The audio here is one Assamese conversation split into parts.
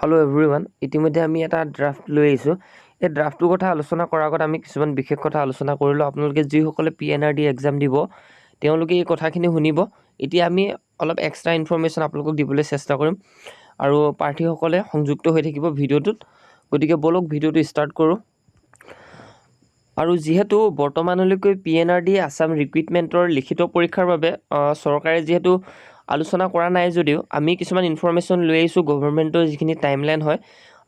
Hello everyone, ইতিমধ্যে আমি এটা ড্ৰাফট লৈ আহিছোঁ। এই ড্ৰাফটৰ কথা আলোচনা কৰাৰ আগত আমি কিছুমান বিশেষ কথা আলোচনা কৰিলোঁ। আপোনালোকে যিসকলে PNRD এক্সাম দিব তেওঁলোকে এই কথাখিনি শুনিব। এতিয়া আমি অলপ এক্সট্ৰা ইনফৰমেশ্যন আপোনালোকক দিবলৈ চেষ্টা কৰিম আৰু প্ৰাৰ্থীসকলে সংযুক্ত হৈ থাকিব ভিডিঅ'টোত। গতিকে বলক ভিডিঅ'টো ষ্টাৰ্ট কৰোঁ। আৰু যিহেতু বৰ্তমানলৈকে PNRD আছাম ৰিক্ৰুইটমেণ্টৰ লিখিত পৰীক্ষাৰ বাবে চৰকাৰে যিহেতু আলোচনা কৰা নাই যদিও আমি কিছুমান ইনফৰমেশ্যন লৈ আহিছোঁ গভৰ্ণমেণ্টৰ যিখিনি টাইমলাইন হয়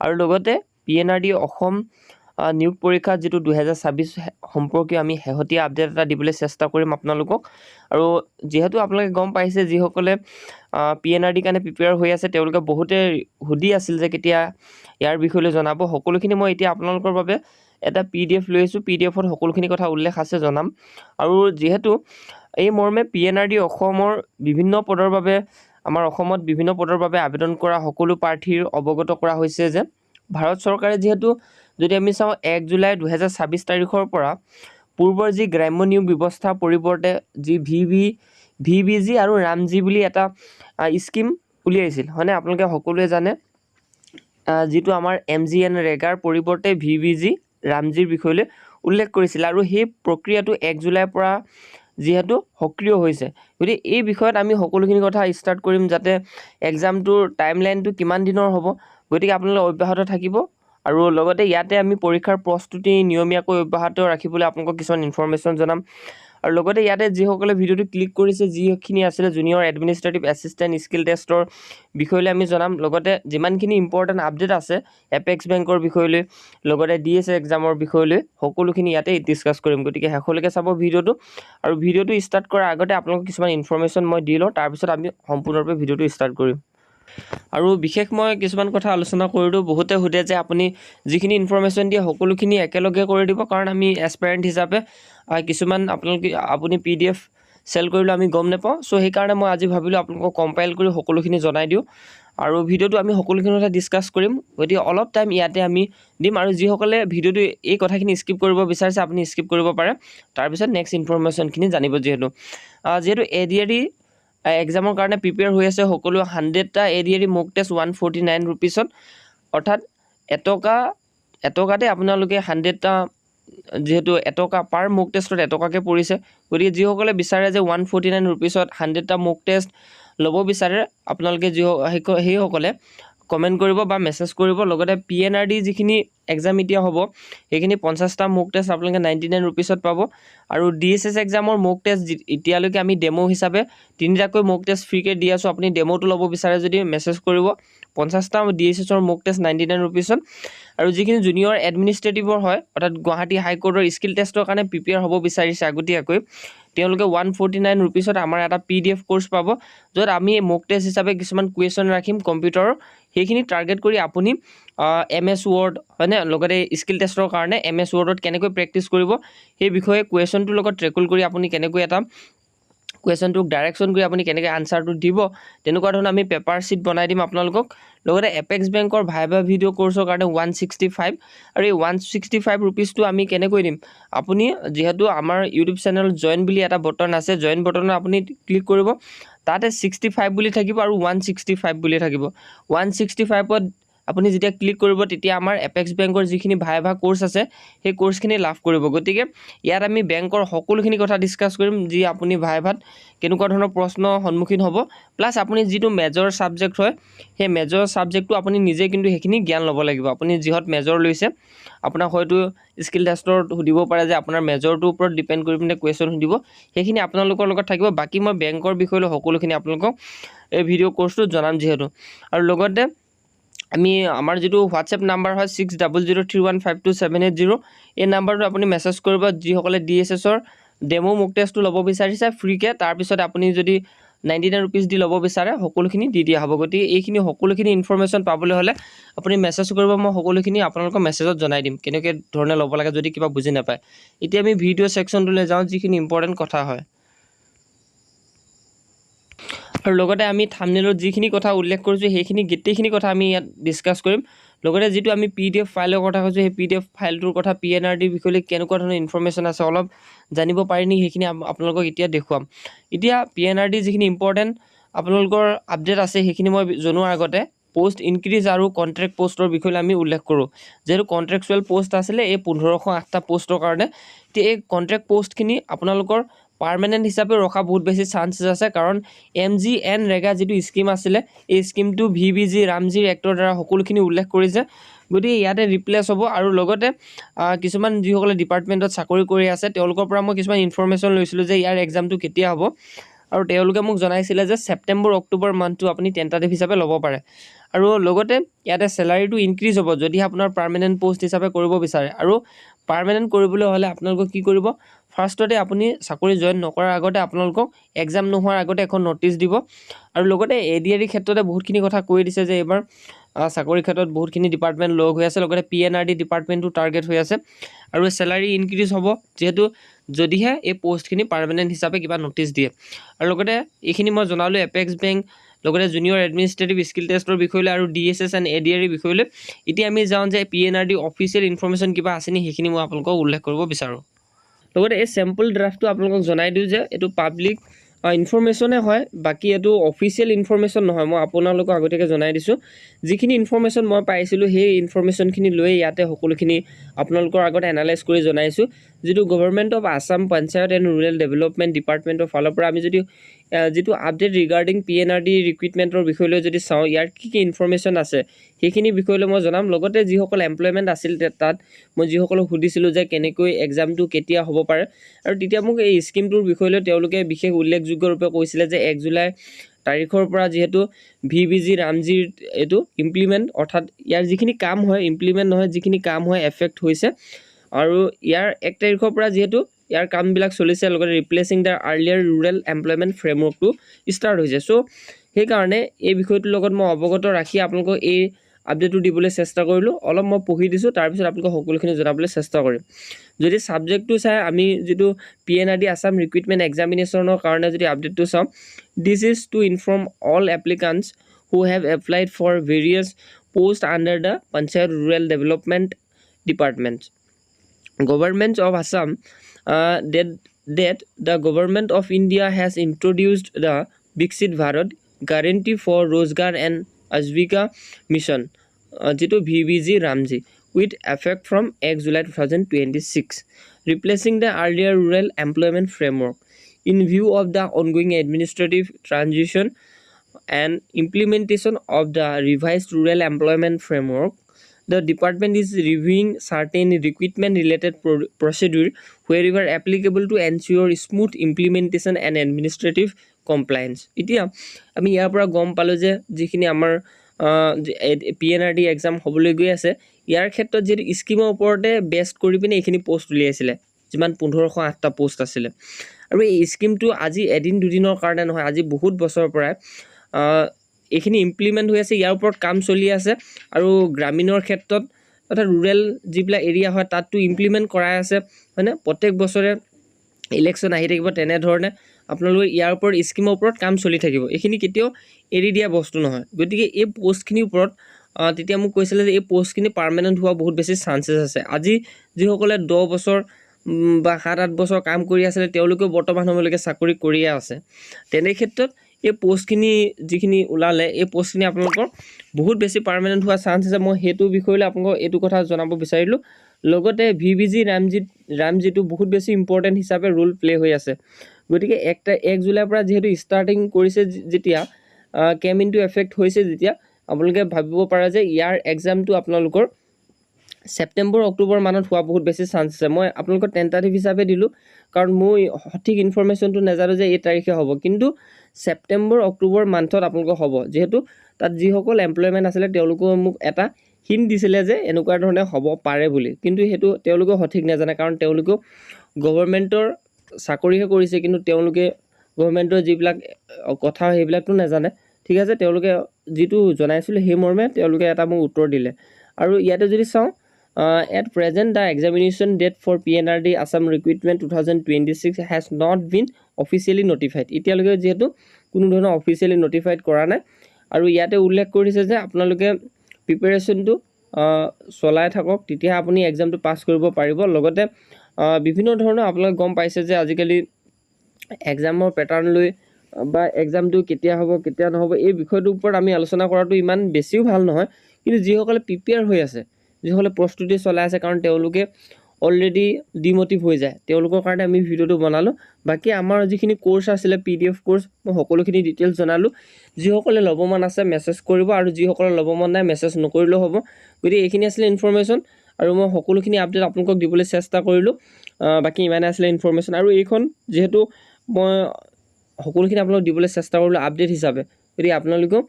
আৰু লগতে PNRD অসম নিয়োগ পৰীক্ষা যিটো 2026 সম্পৰ্কীয় আমি শেহতীয়া আপডেট এটা দিবলৈ চেষ্টা কৰিম আপোনালোকক। আৰু যিহেতু আপোনালোকে গম পাইছে যিসকলে PNRD কাৰণে প্ৰিপেয়াৰ হৈ আছে তেওঁলোকে বহুতে সুধি আছিল যে কেতিয়া ইয়াৰ বিষয়লৈ জনাব। সকলোখিনি মই এতিয়া আপোনালোকৰ বাবে এটা PDF লৈ আহিছোঁ। PDFত সকলোখিনি কথা উল্লেখ আছে জনাম। আৰু যিহেতু এই মৰ্মে PNRD অসমৰ বিভিন্ন পদৰ বাবে আমাৰ অসমত বিভিন্ন পদৰ বাবে আবেদন কৰা সকলো প্ৰাৰ্থীৰ অৱগত কৰা হৈছে যে ভাৰত চৰকাৰে যিহেতু যদি আমি চাওঁ 1 জুলাই 2026 তাৰিখৰ পৰা পূৰ্বৰ যি গ্ৰাম্য নিয়োগ ব্যৱস্থাৰ পৰিৱৰ্তে যি VBG আৰু ৰামজি বুলি এটা স্কিম উলিয়াইছিল হয়নে? আপোনালোকে সকলোৱে জানে যিটো আমাৰ MGN ৰেগাৰ পৰিৱৰ্তে VBG ৰামজিৰ বিষয়লৈ উল্লেখ কৰিছিল আৰু সেই প্ৰক্ৰিয়াটো 1 জুলাইৰ পৰা যিহেতু সক্ৰিয় হৈছে। গতিকে এই বিষয়ত আমি সকলোখিনি কথা ষ্টাৰ্ট কৰিম যাতে এক্সামটোৰ টাইমলাইনটো কিমান দিনৰ হ'ব। গতিকে আপোনালোকে অব্যাহত থাকিব আৰু লগতে ইয়াতে আমি পৰীক্ষাৰ প্ৰস্তুতি নিয়মীয়াকৈ অব্যাহত ৰাখিবলৈ আপোনালোকক কিছুমান ইনফৰমেশ্যন জনাম। আৰু লগতে ইয়াতে যিসকলে ভিডিঅ'টো ক্লিক কৰিছে যিখিনি আছিলে জুনিয়ৰ এডমিনিষ্ট্ৰেটিভ এছিষ্টেণ্ট স্কিল টেষ্টৰ বিষয়লৈ আমি জনাম। লগতে যিমানখিনি ইম্পৰ্টেণ্ট আপডেট আছে এপেক্স বেংকৰ বিষয়লৈ লগতে DSA এক্সামৰ বিষয়লৈ সকলোখিনি ইয়াতে ডিছকাছ কৰিম। গতিকে শেষলৈকে চাব ভিডিঅ'টো আৰু ভিডিঅ'টো ষ্টাৰ্ট কৰাৰ আগতে আপোনালোকক কিছুমান ইনফৰমেশ্যন মই দি লওঁ, তাৰপিছত আমি সম্পূৰ্ণৰূপে ভিডিঅ'টো ষ্টাৰ্ট কৰিম। আৰু বিশেষ মই কিছুমান কথা আলোচনা কৰি দিওঁ। বহুতে সোধে যে আপুনি যিখিনি ইনফৰমেশ্যন দিয়ে সকলোখিনি একেলগে কৰি দিব, কাৰণ আমি এছপাইৰেণ্ট হিচাপে কিছুমান আপুনি PDF চেল কৰিলে আমি গম নাপাওঁ। চ' সেইকাৰণে মই আজি ভাবিলোঁ আপোনালোকক কম্পাইল কৰি সকলোখিনি জনাই দিওঁ আৰু ভিডিঅ'টো আমি সকলোখিনি কথা ডিছকাছ কৰিম। গতিকে অলপ টাইম ইয়াতে আমি দিম আৰু যিসকলে ভিডিঅ'টো এই কথাখিনি স্কিপ কৰিব বিচাৰিছে আপুনি স্কিপ কৰিব পাৰে, তাৰপিছত নেক্সট ইনফৰমেশ্যনখিনি জানিব। যিহেতু ADAD এক্সামৰ কাৰণে প্ৰিপেয়াৰ হৈ আছে সকলো 100টা ADAD মক টেষ্ট 149 ৰুপিছত, অৰ্থাৎ এটকাতে আপোনালোকে 100টা যিহেতু এটকা পাৰ মক টেষ্টত এটকাকৈ পৰিছে। গতিকে যিসকলে বিচাৰে যে 149 ৰুপিছত 100টা মক টেষ্ট ল'ব বিচাৰে আপোনালোকে সেইসকলে কমেণ্ট কৰিব বা মেছেজ কৰিব। লগতে PNRD যিখিনি এক্সাম এতিয়া হ'ব সেইখিনি 50টা মক টেষ্ট আপোনালোকে 99 ৰুপিছত পাব আৰু DSS এক্সামৰ মক টেষ্ট এতিয়ালৈকে আমি ডেমো হিচাপে 3টাকৈ মক টেষ্ট ফ্ৰীকৈ দি আছোঁ। আপুনি ডেমোটো ল'ব বিচাৰে যদি মেছেজ কৰিব। 50টা DSSৰ মক টেষ্ট 99 ৰুপিছত। আৰু যিখিনি জুনিয়ৰ এডমিনিষ্ট্ৰেটিভৰ হয় অৰ্থাৎ গুৱাহাটী হাইকোৰ্টৰ স্কিল টেষ্টৰ কাৰণে প্ৰিপেয়াৰ হ'ব বিচাৰিছে আগতীয়াকৈ, তেওঁলোকে 149 ৰুপিছত আমাৰ এটা PDF কোৰ্চ পাব, য'ত আমি মক টেষ্ট হিচাপে কিছুমান কুৱেশ্যন ৰাখিম কম্পিউটাৰৰ। সেইখিনি টাৰ্গেট কৰি আপুনি MS Word হয়নে, লগতে স্কিল টেষ্টৰ কাৰণে MS Wordত কেনেকৈ প্ৰেক্টিচ কৰিব সেই বিষয়ে কুৱেশ্যনটোৰ লগত ট্ৰেকুল কৰি আপুনি কেনেকৈ এটা কুৱেশ্যনটোক ডাইৰেকশ্যন কৰি আপুনি কেনেকৈ আনচাৰটো দিব, তেনেকুৱা ধৰণৰ আমি পেপাৰ শ্বীট বনাই দিম আপোনালোকক। লগতে এপেক্স বেংকৰ ভাইভা ভিডিঅ' কোৰ্চৰ কাৰণে 165 আৰু এই 165 ৰুপিজটো আমি কেনেকৈ দিম। আপুনি যিহেতু আমাৰ ইউটিউব চেনেল জইন বুলি এটা বটন আছে, জইন বটনত আপুনি ক্লিক কৰিব, তাতে 65 বুলি থাকিব আৰু 165 বুলি থাকিব। 165ত আপুনি যেতিয়া ক্লিক কৰিব তেতিয়া আমাৰ এপেক্স বেংকৰ যিখিনি ভাইভা কোৰ্চ আছে সেই কোৰ্চখিনি লাভ কৰিব। গতিকে ইয়াত আমি বেংকৰ সকলোখিনি কথা ডিছকাছ কৰিম, যি আপুনি ভাইভাত কেনেকুৱা ধৰণৰ প্ৰশ্ন সন্মুখীন হ'ব, প্লাছ আপুনি যিটো মেজৰ ছাবজেক্ট হয় সেই মেজৰ ছাবজেক্টটো আপুনি নিজে কিন্তু সেইখিনি জ্ঞান ল'ব লাগিব। আপুনি যিহত মেজৰ লৈছে আপোনাক হয়তো স্কিল টেষ্টত সুধিব পাৰে যে আপোনাৰ মেজৰটোৰ ওপৰত ডিপেণ্ড কৰি পিনে কুৱেশ্যন সুধিব, সেইখিনি আপোনালোকৰ লগত থাকিব। বাকী মই বেংকৰ বিষয়লৈ সকলোখিনি আপোনালোকক এই ভিডিঅ' কোৰ্চটোত জনাম যিহেতু। আৰু লগতে আমাৰ যিটো হোৱাটছএপ নাম্বাৰ হয় 6003152780, এই নাম্বাৰটো আপুনি মেছেজ কৰিব যিসকলে DSSৰ ডেমো মক টেষ্টটো ল'ব বিচাৰিছে ফ্ৰীকৈ। তাৰপিছত আপুনি যদি 99 ৰুপিজ দি ল'ব বিচাৰে সকলোখিনি দি দিয়া হ'ব। গতিকে এইখিনি সকলোখিনি ইনফৰমেশ্যন পাবলৈ হ'লে আপুনি মেছেজ কৰিব, মই সকলোখিনি আপোনালোকক মেছেজত জনাই দিম কেনেকৈ ধৰণে ল'ব লাগে যদি কিবা বুজি নাপায়। এতিয়া আমি ভিডিঅ' ছেকশ্যনটোলৈ যাওঁ যিখিনি ইম্পৰ্টেণ্ট কথা হয়। আৰু লগতে আমি থাম্বনেইলত যিখিনি কথা উল্লেখ কৰিছোঁ সেইখিনি গোটেইখিনি কথা আমি ইয়াত ডিছকাছ কৰিম। লগতে যিটো আমি PDF ফাইলৰ কথা কৈছোঁ সেই PDF ফাইলটোৰ কথা PNRD বিষয়লৈ কেনেকুৱা ধৰণৰ ইনফৰমেশ্যন আছে অলপ জানিব পাৰি নেকি, সেইখিনি আপোনালোকক এতিয়া দেখুৱাম। এতিয়া PNRD যিখিনি ইম্পৰ্টেণ্ট আপোনালোকৰ আপডেট আছে সেইখিনি মই জনোৱাৰ আগতে পোষ্ট ইনক্ৰিজ আৰু কণ্ট্ৰেক্ট পোষ্টৰ বিষয়ে আমি উল্লেখ কৰোঁ। যেহেতু কণ্ট্ৰেকচুৱেল পোষ্ট আছিলে এই 1508টা পোষ্টৰ কাৰণে, এতিয়া এই কণ্ট্ৰেক্ট পোষ্টখিনি আপোনালোকৰ পাৰ্মানেণ্ট হিচাপে ৰখা বহুত বেছি চান্সেছ আছে, কাৰণ MGNREGA যিটো স্কিম আছিলে এই স্কিমটো VBG ৰামজীৰ এক্টৰ দ্বাৰা সকলোখিনি উল্লেখ কৰিছে, গতিকে ইয়াতে ৰিপ্লেচ হ'ব। আৰু লগতে কিছুমান যিসকলে ডিপাৰ্টমেণ্টত চাকৰি কৰি আছে তেওঁলোকৰ পৰা মই কিছুমান ইনফৰমেশ্যন লৈছিলোঁ যে ইয়াৰ এক্সামটো কেতিয়া হ'ব, আৰু তেওঁলোকে মোক জনাইছিলে যে ছেপ্টেম্বৰ অক্টোবৰ মান্থটো আপুনি টেণ্টাটিভ হিচাপে ল'ব পাৰে। আৰু লগতে ইয়াতে চেলাৰীটো ইনক্ৰিজ হ'ব যদি আপোনাৰ পাৰ্মানেণ্ট পোষ্ট হিচাপে কৰিব বিচাৰে। আৰু পাৰ্মানেণ্ট কৰিবলৈ হ'লে আপোনালোকক কি কৰিব, ফাৰ্ষ্টতে আপুনি চাকৰি জইন নকৰাৰ আগতে আপোনালোকক এক্সাম নোহোৱাৰ আগতে এখন ন'টিচ দিব। আৰু লগতে ADRE ক্ষেত্ৰতে বহুতখিনি কথা কৈ দিছে যে এইবাৰ চাকৰিৰ ক্ষেত্ৰত বহুতখিনি ডিপাৰ্টমেণ্ট লগ হৈ আছে, লগতে PNRD ডিপাৰ্টমেণ্টটো টাৰ্গেট হৈ আছে। আৰু চেলাৰী ইনক্ৰিজ হ'ব যিহেতু যদিহে এই পোষ্টখিনি পাৰ্মানেণ্ট হিচাপে কিবা ন'টিচ দিয়ে। আৰু লগতে এইখিনি মই জনালোঁ এপেক্স বেংক, লগতে জুনিয়ৰ এডমিনিষ্ট্ৰেটিভ স্কিল টেষ্টৰ বিষয়লৈ আৰু DSS এণ্ড ADRE বিষয়লৈ। এতিয়া আমি যাওঁ যে PNRD অফিচিয়েল ইনফৰমেশ্যন কিবা আছে নি, সেইখিনি মই আপোনালোকক উল্লেখ কৰিব বিচাৰোঁ। লগতে এই চেম্পল ড্ৰাফ্টটো আপোনালোকক জনাই দিওঁ যে এইটো পাব্লিক ইনফৰমেশ্যনে হয়, বাকী এইটো অফিচিয়েল ইনফৰমেশ্যন নহয়। মই আপোনালোকক আগতীয়াকৈ জনাই দিছোঁ, যিখিনি ইনফৰমেশ্যন মই পাইছিলোঁ সেই ইনফৰমেশ্যনখিনি লৈ ইয়াতে সকলোখিনি আপোনালোকৰ আগত এনালাইজ কৰি জনাইছোঁ। যিটো government of Assam panchayat and rural development ডিপাৰ্টমেণ্টৰ ফালৰ পৰা আমি যদি যিটো আপডেট ৰিগাৰ্ডিং PNRD ৰিক্ৰুইটমেণ্টৰ বিষয়লৈ যদি চাওঁ, ইয়াৰ কি কি ইনফৰমেশ্যন আছে সেইখিনি বিষয়লৈ মই জনাম। লগতে যিসকল এমপ্লয়মেণ্ট আছিল তাত মই যিসকলক সুধিছিলোঁ যে কেনেকৈ এক্সামটো কেতিয়া হ'ব পাৰে, আৰু তেতিয়া মোক এই স্কিমটোৰ বিষয়লৈ তেওঁলোকে বিশেষ উল্লেখযোগ্যৰূপে কৈছিলে যে 1 জুলাই তাৰিখৰ পৰা যিহেতু VBG ৰামজীৰ এইটো ইমপ্লিমেণ্ট, অৰ্থাৎ ইয়াৰ যিখিনি কাম হয় ইমপ্লিমেণ্ট নহয়, যিখিনি কাম হয় এফেক্ট হৈছে। আৰু ইয়াৰ 1 তাৰিখৰ পৰা যিহেতু ইয়াৰ কামবিলাক চলিছে, লগতে replacing the earlier rural employment ফ্ৰেমৱৰ্কটো ষ্টাৰ্ট হৈছে। চ' সেইকাৰণে এই বিষয়টোৰ লগত মই অৱগত ৰাখি আপোনালোকক এই আপডেটটো দিবলৈ চেষ্টা কৰিলোঁ। অলপ মই পঢ়ি দিছোঁ, তাৰপিছত আপোনালোকক সকলোখিনি জনাবলৈ চেষ্টা কৰিম। যদি ছাবজেক্টটো চাই আমি যিটো PNRD আছাম ৰিক্ৰুইটমেণ্ট এক্সামিনেশ্যনৰ কাৰণে যদি আপডেটটো চাওঁ, this is to inform all applicants who have applied for various post under the panchayat rural development department Government of Assam that the Government of India has introduced the Viksit Bharat Guarantee for Rozgar and Ajivika Mission যিটো VBG Ramji with effect from 1 July 2026, replacing the earlier rural employment framework. In view of the ongoing administrative transition and implementation of the revised rural employment framework, the department is reviewing certain recruitment related procedure wherever applicable to ensure smooth implementation and administrative compliance. এতিয়া আমি ইয়াৰ পৰা গম পালোঁ যে যিখিনি আমাৰ PNRD এক্সাম হ'বলৈ গৈ আছে, ইয়াৰ ক্ষেত্ৰত যিহেতু স্কিমৰ ওপৰতে বেষ্ট কৰি পিনে এইখিনি পোষ্ট উলিয়াইছিলে, যিমান 1508টা পোষ্ট আছিলে। আৰু এই স্কিমটো আজি এদিন দুদিনৰ কাৰণে নহয়, আজি বহুত বছৰৰ পৰাই এইখিনি ইমপ্লিমেণ্ট হৈ আছে, ইয়াৰ ওপৰত কাম চলি আছে। আৰু গ্ৰামীণৰ ক্ষেত্ৰত অৰ্থাৎ ৰুৰেল যিবিলাক এৰিয়া হয় তাততো ইমপ্লিমেণ্ট কৰাই আছে, হয়নে? প্ৰত্যেক বছৰে ইলেকশ্যন আহি থাকিব, তেনেধৰণে আপোনালোকে ইয়াৰ ওপৰত স্কিমৰ ওপৰত কাম চলি থাকিব। এইখিনি কেতিয়াও এৰি দিয়া বস্তু নহয়। গতিকে এই পষ্টখিনিৰ ওপৰত তেতিয়া মোক কৈছিলে যে এই পষ্টখিনি পাৰ্মানেণ্ট হোৱা বহুত বেছি চান্সেছ আছে। আজি যিসকলে 10 বছৰ বা 7-8 বছৰ কাম কৰি আছিলে তেওঁলোকেও বৰ্তমান সময়লৈকে চাকৰি কৰিয়ে আছে। তেনে ক্ষেত্ৰত এই পষ্টখিনি যিখিনি ওলালে, এই পষ্টখিনি আপোনালোকৰ বহুত বেছি পাৰ্মানেণ্ট হোৱা চান্স আছে। মই সেইটো বিষয়লৈ আপোনালোকক এইটো কথা জনাব বিচাৰিলোঁ। লগতে VBG ৰামজীটো বহুত বেছি ইম্পৰ্টেণ্ট হিচাপে ৰোল প্লে হৈ আছে। গতিকে 1 জুলাইৰ পৰা যিহেতু ষ্টাৰ্টিং কৰিছে, যেতিয়া কেম ইনটু এফেক্ট হৈছে, যেতিয়া আপোনালোকে ভাবিব পাৰে যে ইয়াৰ এক্সামটো আপোনালোকৰ ছেপ্টেম্বৰ অক্টোবৰ মানত হোৱা বহুত বেছি চান্স আছে। মই আপোনালোকক টেণ্টাটিভ হিচাপে দিলোঁ, কাৰণ মই সঠিক ইনফৰমেশ্যনটো নাজানো যে এই তাৰিখে হ'ব, কিন্তু ছেপ্টেম্বৰ অক্টোবৰ মান্থত আপোনালোকৰ হ'ব। যিহেতু তাত যিসকল এমপ্লয়মেণ্ট আছিলে তেওঁলোকেও মোক এটা হিণ্ট দিছিলে যে এনেকুৱা ধৰণে হ'ব পাৰে বুলি, কিন্তু সেইটো তেওঁলোকেও সঠিক নাজানে, কাৰণ তেওঁলোকেও গভৰ্ণমেণ্টৰ চাকৰিহে কৰিছে, কিন্তু তেওঁলোকে গভৰ্ণমেণ্টৰ যিবিলাক কথা সেইবিলাকতো নাজানে। ঠিক আছে, তেওঁলোকে যিটো জনাইছিলে সেই মৰ্মে তেওঁলোকে এটা মোক উত্তৰ দিলে। আৰু ইয়াতে যদি চাওঁ, at present the examination date for PNRD Assam Recruitment 2026 has not been officially notified. এতিয়ালৈকে যিহেতু কোনো ধৰণৰ অফিচিয়েলি নটিফাইড কৰা নাই। আৰু ইয়াতে উল্লেখ কৰিছে যে আপোনালোকে প্ৰিপেৰেশ্যনটো চলাই থাকক, তেতিয়া আপুনি এক্সামটো পাছ কৰিব পাৰিব। লগতে বিভিন্ন ধৰণৰ আপোনালোকে গম পাইছে যে আজিকালি এক্সামৰ পেটাৰ্ণ লৈ বা এক্সামটো কেতিয়া হ'ব কেতিয়া নহ'ব এই বিষয়টোৰ ওপৰত আমি আলোচনা কৰাটো ইমান বেছিও ভাল নহয়, কিন্তু যিসকলে প্ৰিপেয়াৰ হৈ আছে, যিসকলে প্ৰস্তুতি চলাই আছে, কাৰণ তেওঁলোকে অলৰেডি ডিম'টিভ হৈ যায়, তেওঁলোকৰ কাৰণে আমি ভিডিঅ'টো বনালোঁ। বাকী আমাৰ যিখিনি কোৰ্চ আছিলে PDF কোৰ্চ, মই সকলোখিনি ডিটেইলছ জনালোঁ। যিসকলে ল'ব মন আছে মেছেজ কৰিব, আৰু যিসকলে ল'ব মন নাই মেছেজ নকৰিলেও হ'ব। গতিকে এইখিনি আছিলে ইনফৰমেশ্যন, আৰু মই সকলোখিনি আপডেট আপোনালোকক দিবলৈ চেষ্টা কৰিলোঁ। বাকী ইমানে আছিলে ইনফৰমেশ্যন, আৰু এইখন যিহেতু মই সকলোখিনি আপোনালোকক দিবলৈ চেষ্টা কৰিলোঁ আপডেট হিচাপে, গতিকে আপোনালোকেও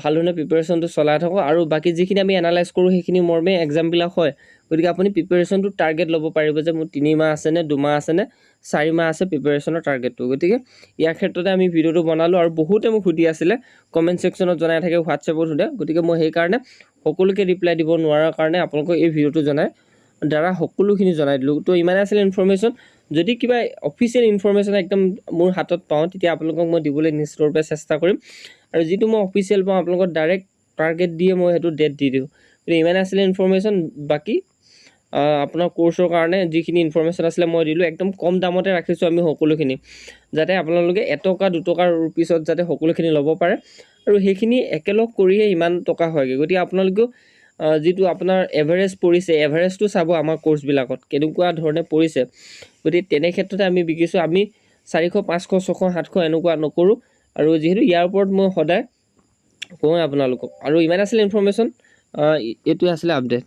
ভাল ধৰণে প্ৰিপেৰেশ্যনটো চলাই থাকক। আৰু বাকী যিখিনি আমি এনালাইজ কৰোঁ সেইখিনি মৰ্মে এক্সামবিলাক হয়, গতিকে আপুনি প্ৰিপেৰেশ্যনটো টাৰ্গেট ল'ব পাৰিব যে মোৰ 3 মাহ আছেনে 2 মাহ আছেনে 4 মাহ আছে প্ৰিপেৰেশ্যনৰ টাৰ্গেটটো। গতিকে ইয়াৰ ক্ষেত্ৰতে আমি ভিডিঅ'টো বনালোঁ, আৰু বহুতে মোক সুধি আছিলে কমেণ্ট ছেকশ্যনত জনাই থাকে, হোৱাটছএপত সোধে, গতিকে মই সেইকাৰণে সকলোকে ৰিপ্লাই দিব নোৱাৰাৰ কাৰণে আপোনালোকক এই ভিডিঅ'টো দ্বাৰা সকলোখিনি জনাই দিলোঁ। তো ইমানে আছিলে ইনফৰমেশ্যন। যদি কিবা অফিচিয়েল ইনফৰমেশ্যন একদম মোৰ হাতত পাওঁ তেতিয়া আপোনালোকক মই দিবলৈ নিশ্চিতৰূপে চেষ্টা কৰিম, আৰু যিটো মই অফিচিয়েল পাওঁ আপোনালোকক ডাইৰেক্ট টাৰ্গেট দিয়ে মই সেইটো ডেট দি দিওঁ। গতিকে ইমানে আছিলে ইনফৰমেশ্যন। বাকী আপোনাৰ কোৰ্চৰ কাৰণে যিখিনি ইনফৰমেশ্যন আছিলে মই দিলোঁ, একদম কম দামতে ৰাখিছোঁ আমি সকলোখিনি, যাতে আপোনালোকে এটকা দুটকাৰ পিছত যাতে সকলোখিনি ল'ব পাৰে, আৰু সেইখিনি একেলগ কৰিয়ে ইমান টকা হয়গৈ। গতিকে আপোনালোকেও যিটো আপোনাৰ এভাৰেজ পৰিছে, এভাৰেজটো চাব আমাৰ কোৰ্চবিলাকত কেনেকুৱা ধৰণে পৰিছে। গতিকে তেনে ক্ষেত্ৰতে আমি বিকিছোঁ, আমি 400 500 600 700 এনেকুৱা নকৰোঁ, আৰু যিহেতু ইয়াৰ ওপৰত মই সদায় কওঁ আপোনালোকক। আৰু ইমান আছিলে ইনফৰমেশ্যন, এইটোৱে আছিলে আপডেট।